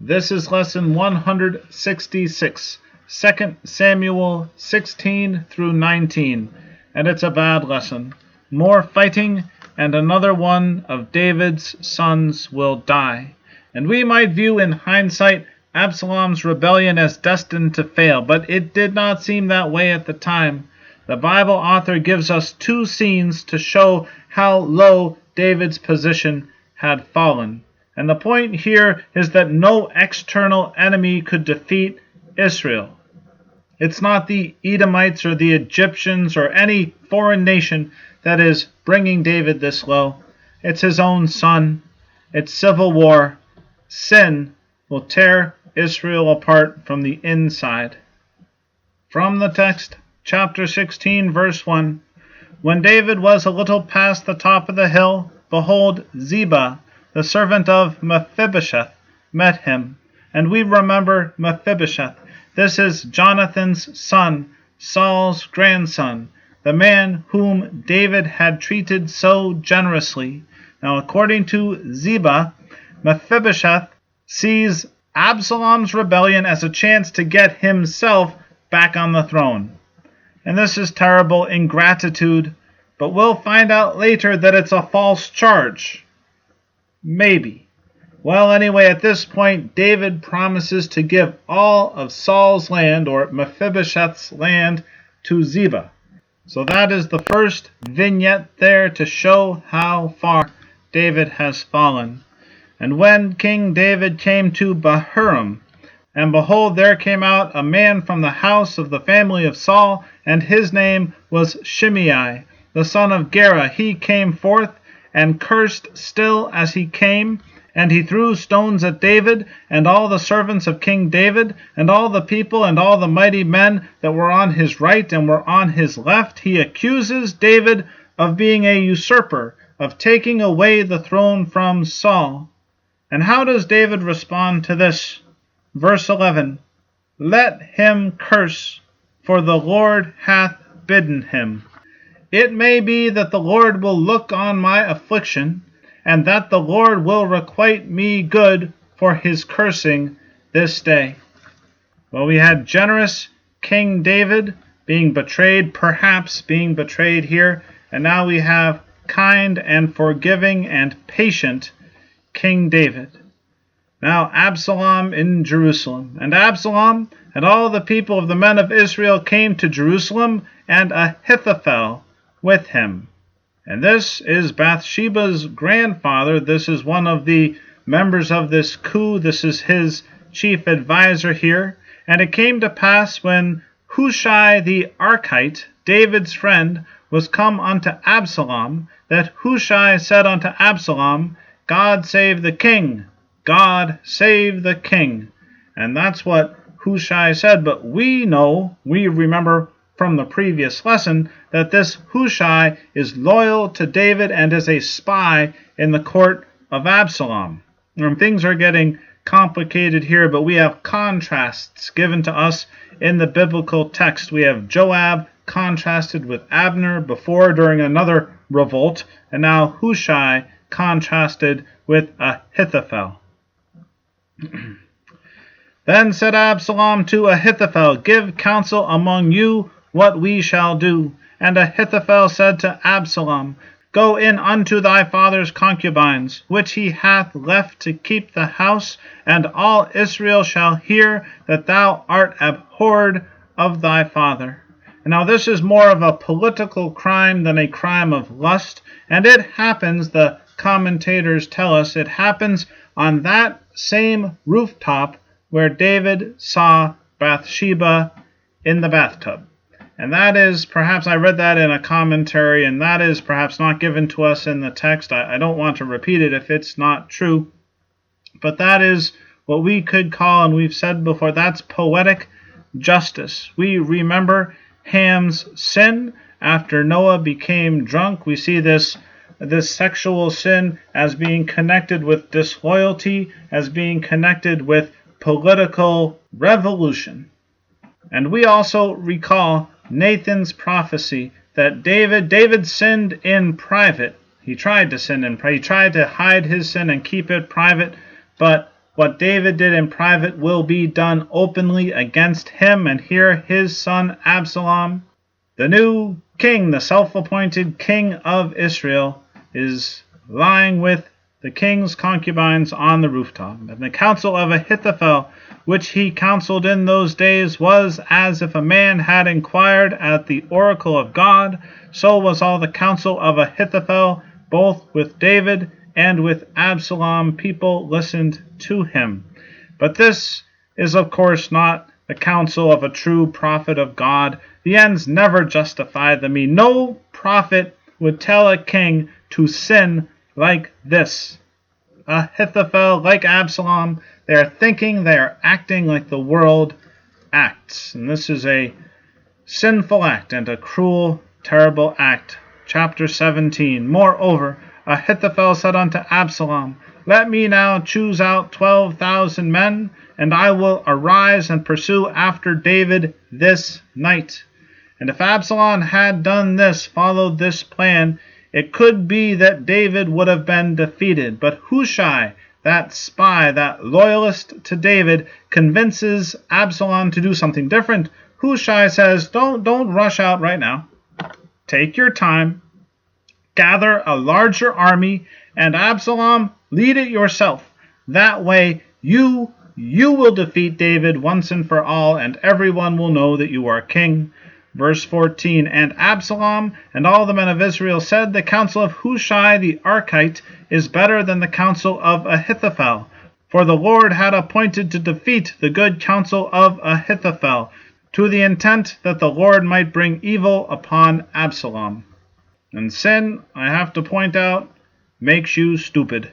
This is lesson 166, 2 Samuel 16 through 19, and it's a bad lesson. More fighting, and another one of David's sons will die. And we might view in hindsight Absalom's rebellion as destined to fail, but it did not seem that way at the time. The Bible author gives us two scenes to show how low David's position had fallen. And the point here is that no external enemy could defeat Israel. It's not the Edomites or the Egyptians or any foreign nation that is bringing David this low. It's his own son. It's civil war. Sin will tear Israel apart from the inside. From the text, chapter 16, verse 1. When David was a little past the top of the hill, behold, Ziba, the servant of Mephibosheth, met him. And we remember Mephibosheth. This is Jonathan's son, Saul's grandson, the man whom David had treated so generously. Now, according to Ziba, Mephibosheth sees Absalom's rebellion as a chance to get himself back on the throne. And this is terrible ingratitude, but we'll find out later that it's a false charge. Maybe. Well, anyway, at this point, David promises to give all of Saul's land, or Mephibosheth's land, to Ziba. So that is the first vignette there to show how far David has fallen. And when King David came to Bahurim, and behold, there came out a man from the house of the family of Saul, and his name was Shimei, the son of Gera. He came forth, and cursed still as he came, and he threw stones at David, and all the servants of King David, and all the people, and all the mighty men that were on his right and were on his left. He accuses David of being a usurper, of taking away the throne from Saul. And how does David respond to this? Verse 11, Let him curse, for the Lord hath bidden him. It may be that the Lord will look on my affliction, and that the Lord will requite me good for his cursing this day. Well, we had generous King David being betrayed, perhaps being betrayed here, and now we have kind and forgiving and patient King David. Now Absalom in Jerusalem. And Absalom and all the people of the men of Israel came to Jerusalem, and Ahithophel with him. And this is Bathsheba's grandfather. This is one of the members of this coup. This is his chief advisor here. And it came to pass when Hushai the Archite, David's friend, was come unto Absalom, that Hushai said unto Absalom, God save the king! God save the king! And that's what Hushai said, but we remember from the previous lesson, that this Hushai is loyal to David and is a spy in the court of Absalom. And things are getting complicated here, but we have contrasts given to us in the biblical text. We have Joab contrasted with Abner before during another revolt, and now Hushai contrasted with Ahithophel. Then said Absalom to Ahithophel, Give counsel among you what we shall do. And Ahithophel said to Absalom, Go in unto thy father's concubines, which he hath left to keep the house, and all Israel shall hear that thou art abhorred of thy father. Now this is more of a political crime than a crime of lust, and it happens, the commentators tell us, it happens on that same rooftop where David saw Bathsheba in the bathtub. And that is, perhaps I read that in a commentary, and that is perhaps not given to us in the text. I don't want to repeat it if it's not true. But that is what we could call, and we've said before, that's poetic justice. We remember Ham's sin after Noah became drunk. We see this sexual sin as being connected with disloyalty, as being connected with political revolution. And we also recall Nathan's prophecy that David sinned in private. He tried to sin in private. He tried to hide his sin and keep it private, but What David did in private will be done openly against him, and here his son Absalom, the new king, the self-appointed king of Israel, is lying with the king's concubines on the rooftop. And the counsel of Ahithophel, which he counseled in those days, was as if a man had inquired at the oracle of God. So was all the counsel of Ahithophel, both with David and with Absalom. People listened to him. But this is, of course, not the counsel of a true prophet of God. The ends never justify the means. No prophet would tell a king to sin like this. Ahithophel, like Absalom, they are thinking, they are acting like the world acts. And this is a sinful act and a cruel, terrible act. Chapter 17. Moreover, Ahithophel said unto Absalom, Let me now choose out 12,000 men, and I will arise and pursue after David this night. And if Absalom had done this, followed this plan, it could be that David would have been defeated. But Hushai, that spy, that loyalist to David, convinces Absalom to do something different. Hushai says, don't rush out right now. Take your time. Gather a larger army, and Absalom, lead it yourself. That way you will defeat David once and for all, and everyone will know that you are king. Verse 14, And Absalom and all the men of Israel said, The counsel of Hushai the Archite is better than the counsel of Ahithophel. For the Lord had appointed to defeat the good counsel of Ahithophel, to the intent that the Lord might bring evil upon Absalom. And sin, I have to point out, makes you stupid.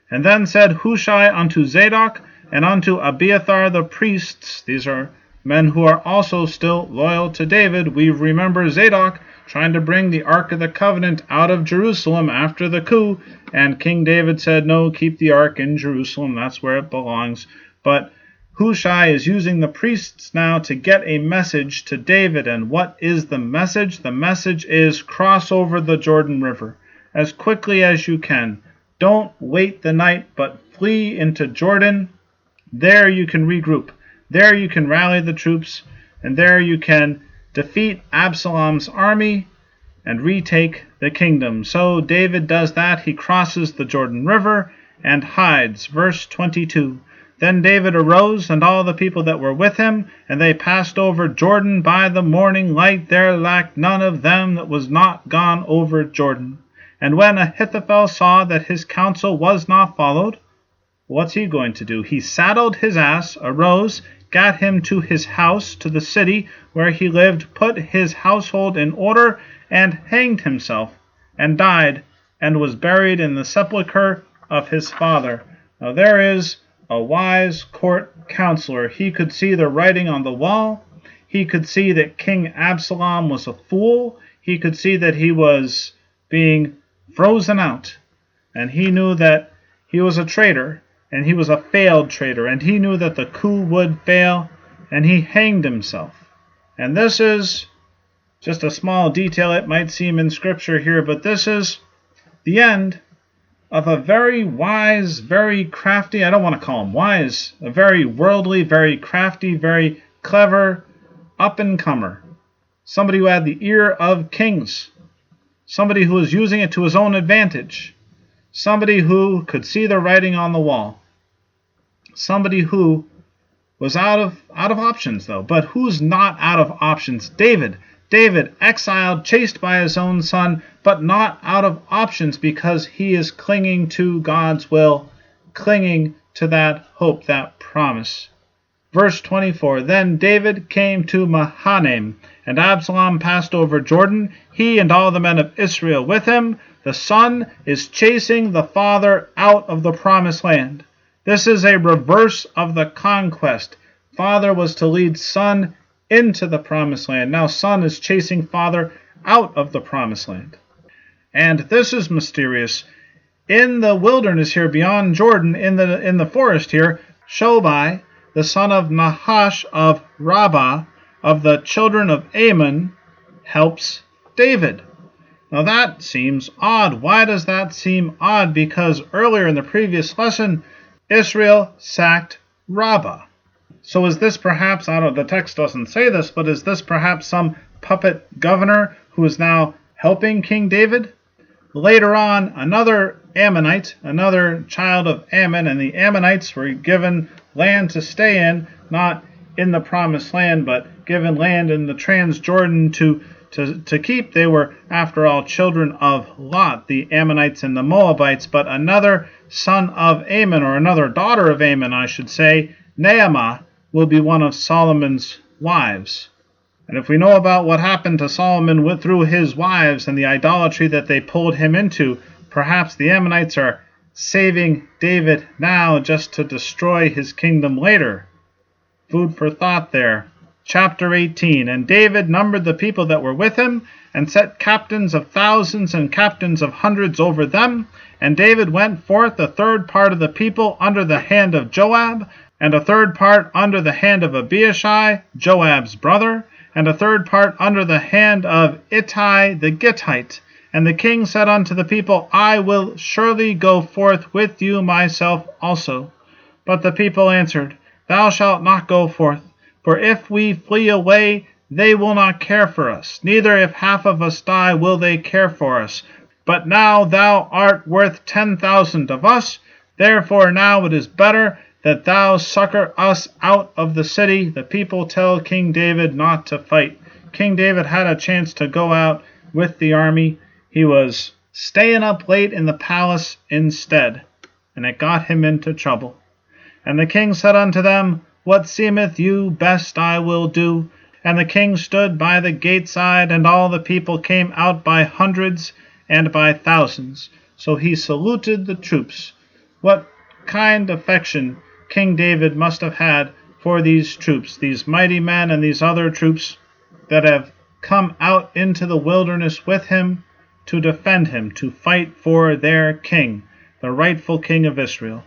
And then said Hushai unto Zadok and unto Abiathar the priests, these are men who are also still loyal to David. We remember Zadok trying to bring the Ark of the Covenant out of Jerusalem after the coup, and King David said, no, keep the Ark in Jerusalem, that's where it belongs. But Hushai is using the priests now to get a message to David. And what is the message? The message is cross over the Jordan River as quickly as you can. Don't wait the night, but flee into Jordan. There you can regroup. There you can rally the troops, and there you can defeat Absalom's army and retake the kingdom. So David does that. He crosses the Jordan River and hides. Verse 22. Then David arose, and all the people that were with him, and they passed over Jordan by the morning light. There lacked none of them that was not gone over Jordan. And when Ahithophel saw that his counsel was not followed, what's he going to do? He saddled his ass, arose, got him to his house, to the city where he lived, put his household in order, and hanged himself, and died, and was buried in the sepulchre of his father. Now there is a wise court counselor. He could see the writing on the wall. He could see that King Absalom was a fool. He could see that he was being frozen out. And he knew that he was a traitor, and he was a failed traitor, and he knew that the coup would fail, and he hanged himself. And this is just a small detail, it might seem, in Scripture here, but this is the end of a very wise, very crafty, I don't want to call him wise, a very worldly, very crafty, very clever up-and-comer. Somebody who had the ear of kings. Somebody who was using it to his own advantage. Somebody who could see the writing on the wall. Somebody who was out of options, though. But who's not out of options? David. David, exiled, chased by his own son, but not out of options because he is clinging to God's will, clinging to that hope, that promise. Verse 24, Then David came to Mahanaim, and Absalom passed over Jordan, he and all the men of Israel with him. The son is chasing the father out of the promised land. This is a reverse of the conquest. Father was to lead son into the promised land. Now son is chasing father out of the promised land. And this is mysterious. In the wilderness here beyond Jordan, in the forest here, Shobai, the son of Nahash of Rabbah, of the children of Ammon, helps David. Now that seems odd. Why does that seem odd? Because earlier in the previous lesson, Israel sacked Rabbah. So is this perhaps, the text doesn't say this, but is this perhaps some puppet governor who is now helping King David? Later on, another Ammonite, another child of Ammon, and the Ammonites were given land to stay in, not in the promised land, but given land in the Transjordan to keep. They were, after all, children of Lot, the Ammonites and the Moabites, but another son of Ammon, or another daughter of Ammon, I should say, Naamah, will be one of Solomon's wives. And if we know about what happened to Solomon through his wives and the idolatry that they pulled him into, perhaps the Ammonites are saving David now just to destroy his kingdom later. Food for thought there. Chapter 18. And David numbered the people that were with him, and set captains of thousands and captains of hundreds over them. And David went forth a third part of the people under the hand of Joab, and a third part under the hand of Abishai, Joab's brother, and a third part under the hand of Ittai the Gittite. And the king said unto the people, I will surely go forth with you myself also. But the people answered, Thou shalt not go forth, for if we flee away, they will not care for us, neither if half of us die will they care for us. But now thou art worth 10,000 of us, therefore now it is better that thou succor us out of the city. The people tell King David not to fight. King David had a chance to go out with the army. He was staying up late in the palace instead, and it got him into trouble. And the king said unto them, What seemeth you best I will do. And the king stood by the gate side, and all the people came out by hundreds and by thousands. So he saluted the troops. What kind affection King David must have had for these troops, these mighty men and these other troops that have come out into the wilderness with him to defend him, to fight for their king, the rightful king of Israel.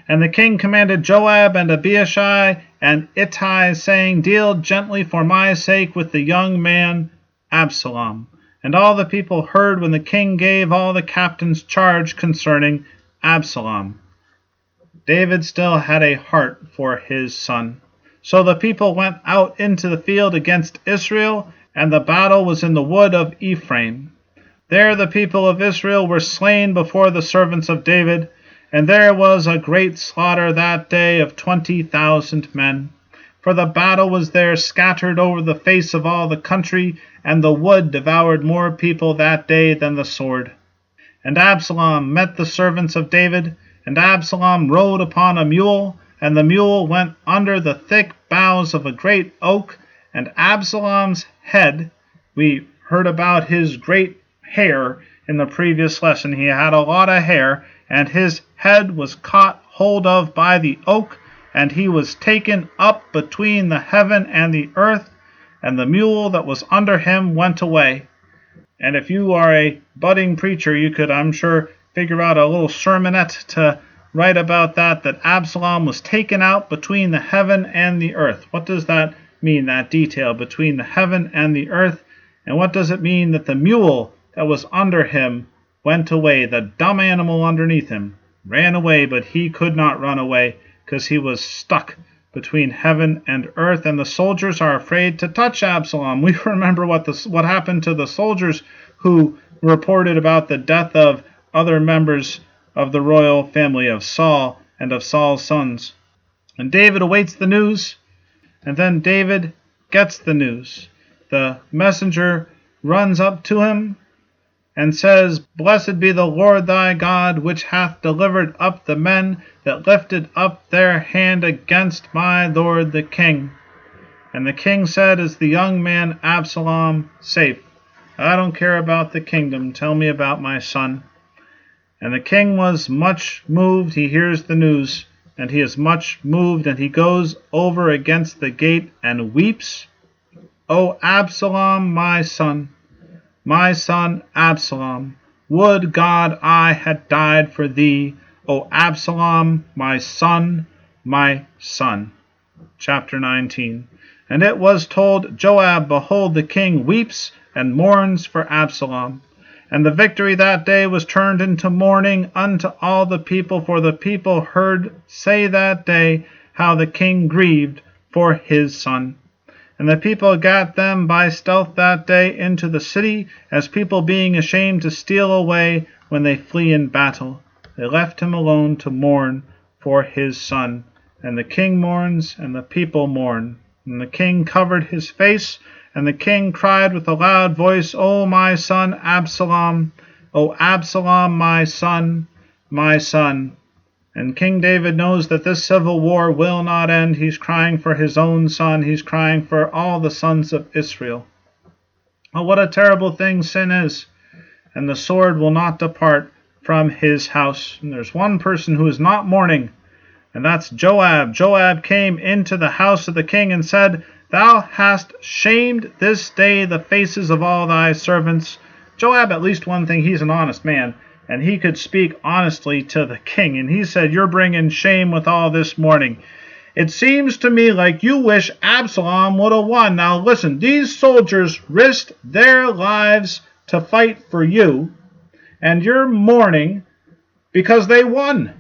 And the king commanded Joab and Abishai and Ittai, saying, Deal gently for my sake with the young man Absalom. And all the people heard when the king gave all the captains charge concerning Absalom. David still had a heart for his son. So the people went out into the field against Israel, and the battle was in the wood of Ephraim. There the people of Israel were slain before the servants of David, and there was a great slaughter that day of 20,000 men. For the battle was there scattered over the face of all the country, and the wood devoured more people that day than the sword. And Absalom met the servants of David, and Absalom rode upon a mule, and the mule went under the thick boughs of a great oak, and Absalom's head, we heard about his great hair in the previous lesson. He had a lot of hair, and his head was caught hold of by the oak, and he was taken up between the heaven and the earth, and the mule that was under him went away. And if you are a budding preacher, you could, I'm sure, figure out a little sermonette to write about that Absalom was taken out between the heaven and the earth. What does that mean, that detail, between the heaven and the earth? And what does it mean that the mule that was under him went away? The dumb animal underneath him ran away, but he could not run away because he was stuck between heaven and earth, and the soldiers are afraid to touch Absalom. We remember what happened to the soldiers who reported about the death of other members of the royal family of Saul and of Saul's sons. And David awaits the news, and then David gets the news. The messenger runs up to him and says, Blessed be the Lord thy God, which hath delivered up the men that lifted up their hand against my lord the king. And the king said, Is the young man Absalom safe? I don't care about the kingdom. Tell me about my son. And the king was much moved. He hears the news, and he is much moved, and he goes over against the gate and weeps. O Absalom, my son Absalom, would God I had died for thee, O Absalom, my son, my son. Chapter 19. And it was told Joab, Behold, the king weeps and mourns for Absalom. And the victory that day was turned into mourning unto all the people, for the people heard say that day how the king grieved for his son. And the people gat them by stealth that day into the city, as people being ashamed to steal away when they flee in battle. They left him alone to mourn for his son. And the king mourns, and the people mourn. And the king covered his face, and the king cried with a loud voice, O my son Absalom, O Absalom, my son, my son. And King David knows that this civil war will not end. He's crying for his own son. He's crying for all the sons of Israel. Oh, what a terrible thing sin is. And the sword will not depart from his house. And there's one person who is not mourning, and that's Joab. Joab came into the house of the king and said, Thou hast shamed this day the faces of all thy servants. Joab, at least one thing, he's an honest man, and he could speak honestly to the king. And he said, You're bringing shame with all this mourning. It seems to me like you wish Absalom would have won. Now listen, these soldiers risked their lives to fight for you, and you're mourning because they won.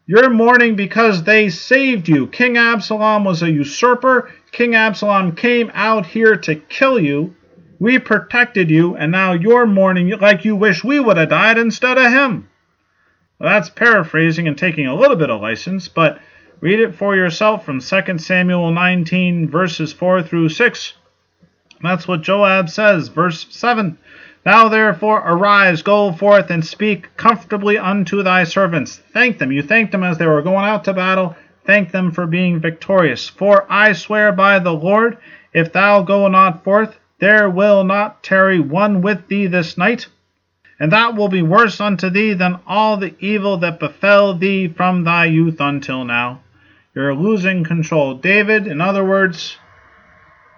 You're mourning because they saved you. King Absalom was a usurper. King Absalom came out here to kill you. We protected you, and now you're mourning like you wish we would have died instead of him. Well, that's paraphrasing and taking a little bit of license, but read it for yourself from 2 Samuel 19, verses 4 through 6. That's what Joab says, verse 7. Now therefore arise, go forth, and speak comfortably unto thy servants. Thank them. You thanked them as they were going out to battle. Thank them for being victorious. For I swear by the Lord, if thou go not forth, there will not tarry one with thee this night. And that will be worse unto thee than all the evil that befell thee from thy youth until now. You're losing control. David, in other words,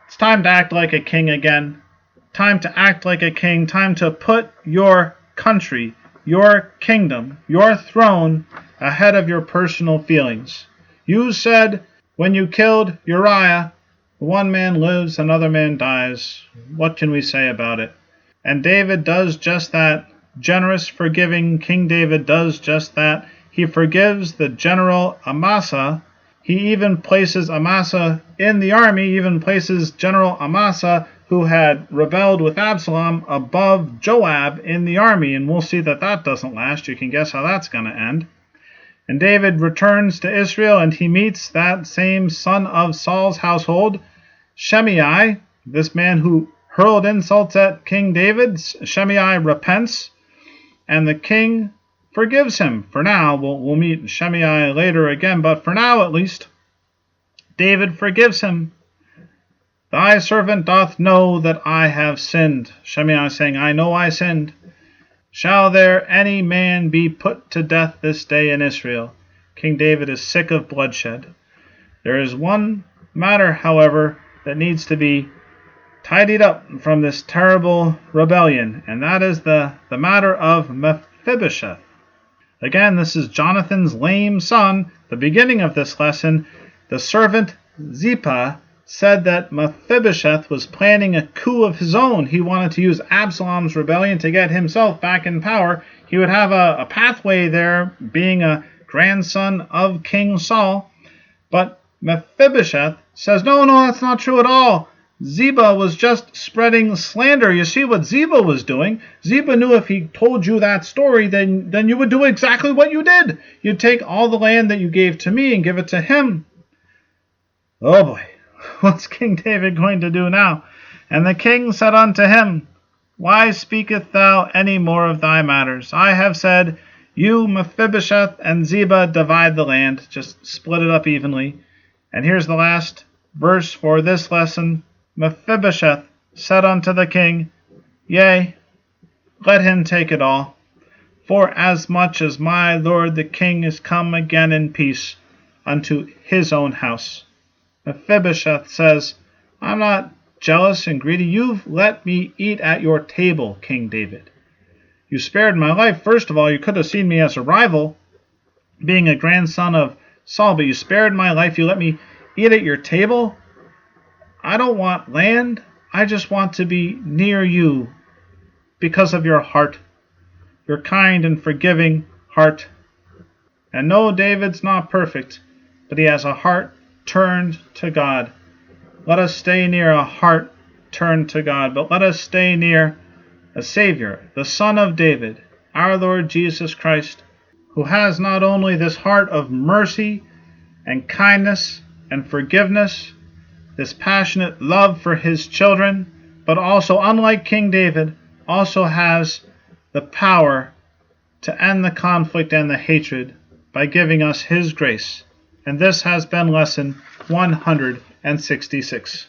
it's time to act like a king again. Time to act like a king. Time to put your country, your kingdom, your throne ahead of your personal feelings. You said when you killed Uriah, one man lives, another man dies. What can we say about it? And David does just that. Generous, forgiving King David does just that. He forgives the general Amasa. He even places Amasa in the army, even places General Amasa, who had rebelled with Absalom, above Joab in the army. And we'll see that that doesn't last. You can guess how that's going to end. And David returns to Israel, and he meets that same son of Saul's household, Shimei, this man who hurled insults at King David. Shimei repents, and the king forgives him. For now, we'll meet Shimei later again, but for now at least, David forgives him. Thy servant doth know that I have sinned. Shimei saying, I know I sinned. Shall there any man be put to death this day in Israel? King David is sick of bloodshed. There is one matter, however, that needs to be tidied up from this terrible rebellion, and that is the matter of Mephibosheth. Again, this is Jonathan's lame son. The beginning of this lesson, the servant Zippah said that Mephibosheth was planning a coup of his own. He wanted to use Absalom's rebellion to get himself back in power. He would have a pathway there, being a grandson of King Saul. But Mephibosheth says, no, that's not true at all. Ziba was just spreading slander. You see what Ziba was doing? Ziba knew if he told you that story, then you would do exactly what you did. You'd take all the land that you gave to me and give it to him. Oh boy, what's King David going to do now? And the king said unto him, Why speakest thou any more of thy matters? I have said, You, Mephibosheth, and Ziba divide the land. Just split it up evenly. And here's the last verse for this lesson. Mephibosheth said unto the king, Yea, let him take it all, for as much as my lord the king is come again in peace unto his own house. Mephibosheth says, I'm not jealous and greedy. You've let me eat at your table, King David. You spared my life. First of all, you could have seen me as a rival, being a grandson of Saul, but you spared my life. You let me eat at your table. I don't want land. I just want to be near you. because of your heart, your kind and forgiving heart. And no, David's not perfect, but he has a heart turned to God. Let us stay near a heart turned to God, but let us stay near a Savior, the Son of David, our Lord Jesus Christ, who has not only this heart of mercy and kindness and forgiveness, this passionate love for his children, but also, unlike King David, also has the power to end the conflict and the hatred by giving us his grace. And this has been lesson 166.